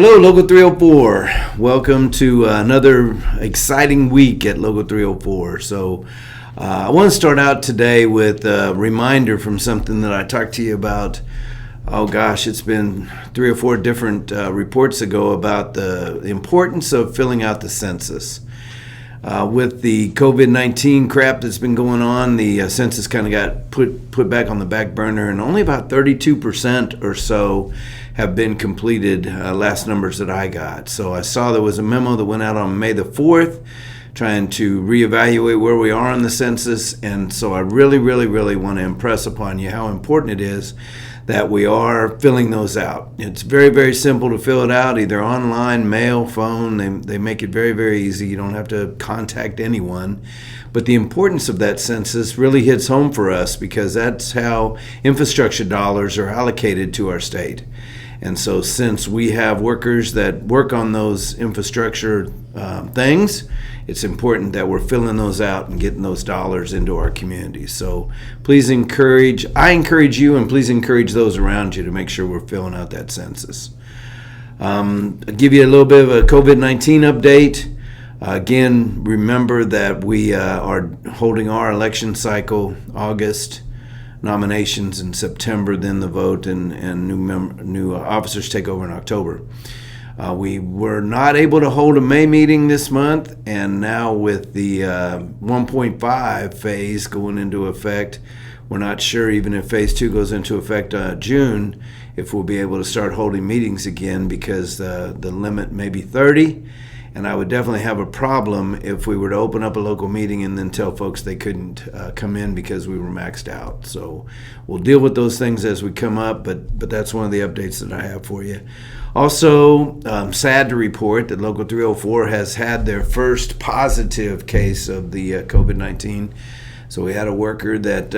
Hello, Local 304. Welcome to another exciting week at Local 304. So I want to start out today with a reminder from something that I talked to you about. Oh gosh, it's been 3 or 4 different reports ago about the importance of filling out the census. With the COVID-19 crap that's been going on, the census kind of got put back on the back burner, and only about 32% or so have been completed, last numbers that I got. So I saw there was a memo that went out on May the 4th trying to reevaluate where we are on the census, and so I really want to impress upon you how important it is that we are filling those out. It's very, very simple to fill it out, either online, mail, phone. They make it very, very easy. You don't have to contact anyone. But the importance of that census really hits home for us because that's how infrastructure dollars are allocated to our state. And so since we have workers that work on those infrastructure things, it's important that we're filling those out and getting those dollars into our communities. So please I encourage you, and please encourage those around you to make sure we're filling out that census. I'll give you a little bit of a COVID-19 update. Again, remember that we are holding our election cycle August, nominations in September, then the vote, and new officers take over in October. We were not able to hold a May meeting this month, and now with the 1.5 phase going into effect, we're not sure even if phase 2 goes into effect June, if we'll be able to start holding meetings again because the limit may be 30. And I would definitely have a problem if we were to open up a local meeting and then tell folks they couldn't come in because we were maxed out. So we'll deal with those things as we come up, but that's one of the updates that I have for you. Also, sad to report that Local 304 has had their first positive case of the COVID-19. So we had a worker that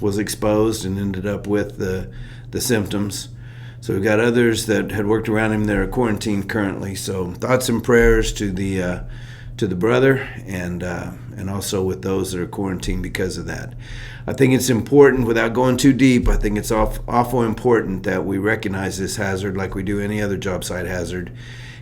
was exposed and ended up with the symptoms. So we've got others that had worked around him that are quarantined currently. So thoughts and prayers to the brother and also with those that are quarantined because of that. I think it's important, without going too deep, I think it's awful important that we recognize this hazard like we do any other job site hazard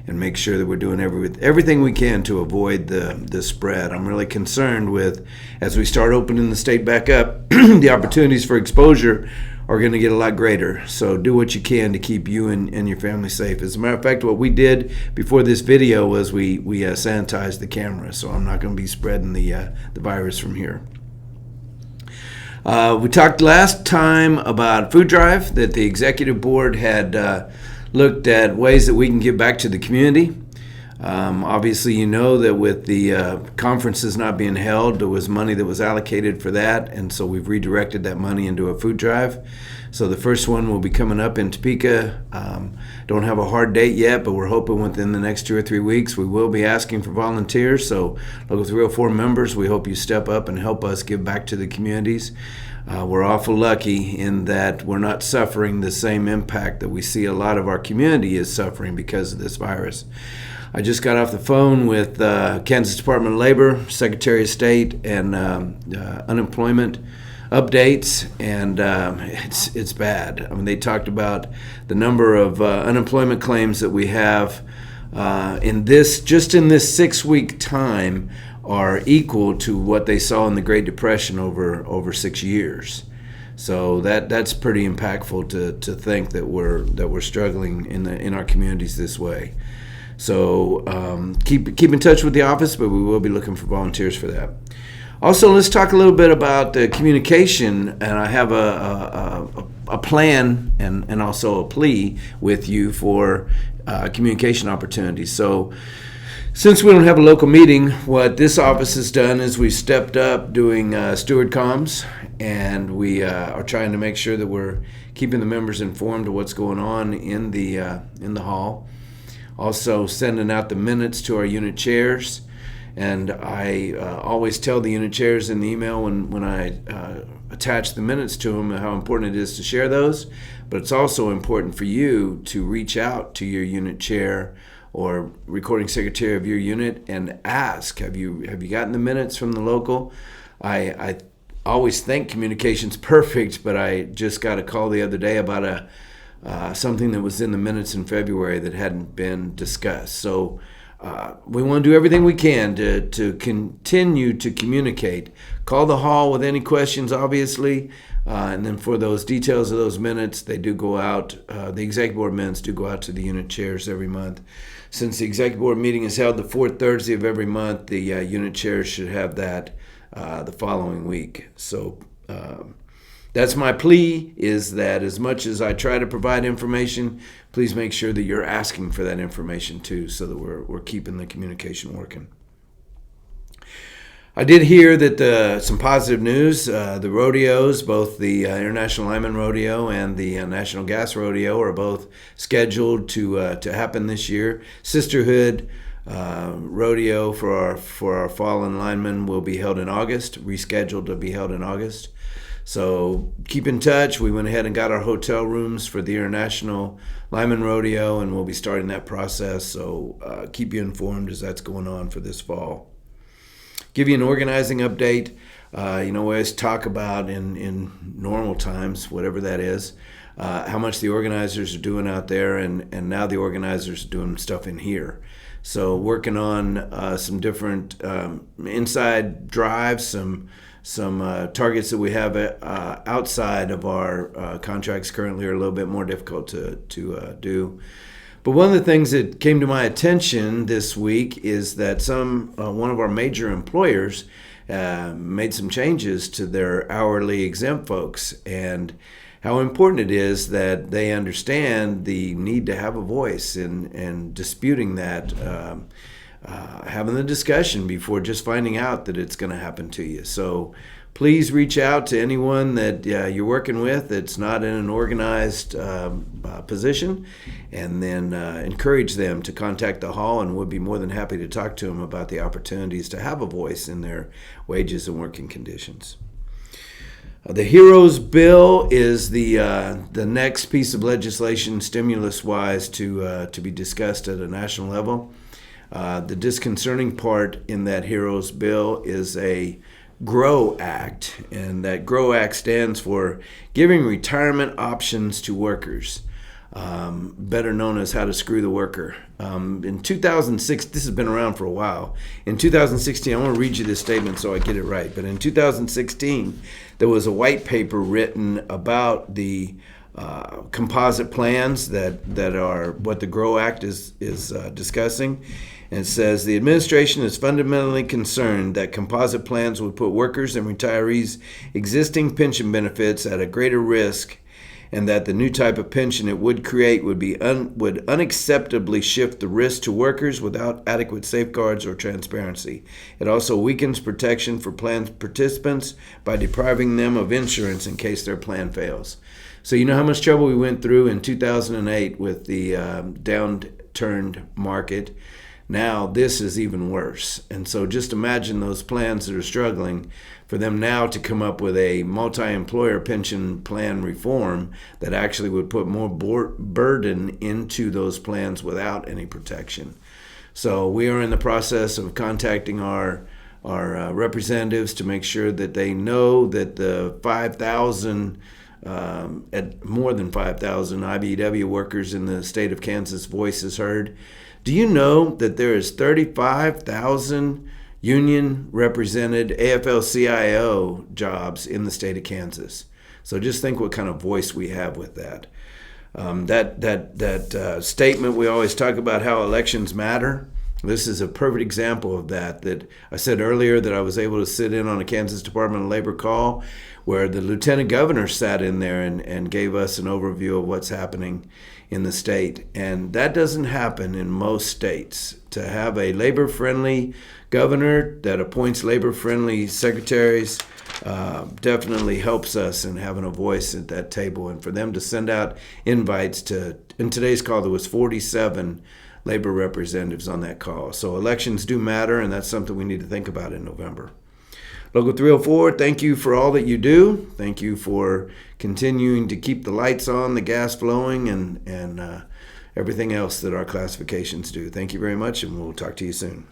and make sure that we're doing everything we can to avoid the spread. I'm really concerned with, as we start opening the state back up, the opportunities for exposure are going to get a lot greater. So do what you can to keep you and your family safe. As a matter of fact, what we did before this video was we sanitized the camera, so I'm not going to be spreading the virus from here. We talked last time about food drive, that the executive board had looked at ways that we can give back to the community. Obviously, you know that with the conferences not being held, there was money that was allocated for that, and so we've redirected that money into a food drive. So the first one will be coming up in Topeka. Don't have a hard date yet, but we're hoping within the next 2 or 3 weeks we will be asking for volunteers. So Local 304 members, we hope you step up and help us give back to the communities. We're awful lucky in that we're not suffering the same impact that we see a lot of our community is suffering because of this virus. I just got off the phone with Kansas Department of Labor, Secretary of State, and unemployment updates, and it's bad. I mean, they talked about the number of unemployment claims that we have in this 6-week time are equal to what they saw in the Great Depression over 6 years. So that's pretty impactful to think that we're struggling in our communities this way. So keep in touch with the office, but we will be looking for volunteers for that. Also, let's talk a little bit about the communication, and I have a plan and also a plea with you for communication opportunities. So since we don't have a local meeting, what this office has done is we stepped up doing steward comms, and we are trying to make sure that we're keeping the members informed of what's going on in the hall. Also sending out the minutes to our unit chairs, and I always tell the unit chairs in the email when I attach the minutes to them how important it is to share those, but it's also important for you to reach out to your unit chair or recording secretary of your unit and ask, have you gotten the minutes from the local? I always think communication's perfect, but I just got a call the other day about something that was in the minutes in February that hadn't been discussed. So we want to do everything we can to continue to communicate. Call the hall with any questions, obviously, and then for those details of those minutes, they do go out. The executive board minutes do go out to the unit chairs every month. Since the executive board meeting is held the fourth Thursday of every month, the unit chairs should have that the following week. So that's my plea, is that as much as I try to provide information, please make sure that you're asking for that information too, so that we're keeping the communication working. I did hear that some positive news. The rodeos, both the International Lineman Rodeo and the National Gas Rodeo, are both scheduled to happen this year. Sisterhood Rodeo for our fallen linemen will be held in August, rescheduled to be held in August. So keep in touch. We went ahead and got our hotel rooms for the International Lineman Rodeo, and we'll be starting that process. So keep you informed as that's going on for this fall. Give you an organizing update. We always talk about in normal times, whatever that is, how much the organizers are doing out there, and now the organizers are doing stuff in here. So working on some different inside drives, some targets that we have outside of our contracts currently are a little bit more difficult to do. But one of the things that came to my attention this week is that one of our major employers made some changes to their hourly exempt folks, and how important it is that they understand the need to have a voice in disputing that, having the discussion before just finding out that it's going to happen to you. So please reach out to anyone that you're working with that's not in an organized position, and then encourage them to contact the hall, and we'll be more than happy to talk to them about the opportunities to have a voice in their wages and working conditions. The HEROES bill is the next piece of legislation, stimulus-wise, to be discussed at a national level. The disconcerting part in that HEROES bill is a GROW Act, and that GROW Act stands for Giving Retirement Options to Workers, better known as How to Screw the Worker. In 2006, this has been around for a while. In 2016, I want to read you this statement so I get it right, but in 2016, there was a white paper written about the composite plans that are what the GROW Act is discussing. And it says, the administration is fundamentally concerned that composite plans would put workers and retirees' existing pension benefits at a greater risk, and that the new type of pension it would create would unacceptably shift the risk to workers without adequate safeguards or transparency. It also weakens protection for plan participants by depriving them of insurance in case their plan fails. So you know how much trouble we went through in 2008 with the downturned market. Now this is even worse. And so just imagine those plans that are struggling, for them now to come up with a multi-employer pension plan reform that actually would put more burden into those plans without any protection. So we are in the process of contacting our representatives to make sure that they know that the 5,000 at more than 5,000 IBEW workers in the state of Kansas voice is heard. Do you know that there is 35,000 union represented AFL-CIO jobs in the state of Kansas? So just think what kind of voice we have with that. That statement we always talk about how elections matter. This is a perfect example of that I said earlier that I was able to sit in on a Kansas Department of Labor call where the lieutenant governor sat in there and gave us an overview of what's happening in the state. And that doesn't happen in most states. To have a labor-friendly governor that appoints labor-friendly secretaries definitely helps us in having a voice at that table. And for them to send out invites in today's call, there was 47 labor representatives on that call. So elections do matter, and that's something we need to think about in November. Local 304, thank you for all that you do. Thank you for continuing to keep the lights on, the gas flowing, and everything else that our classifications do. Thank you very much, and we'll talk to you soon.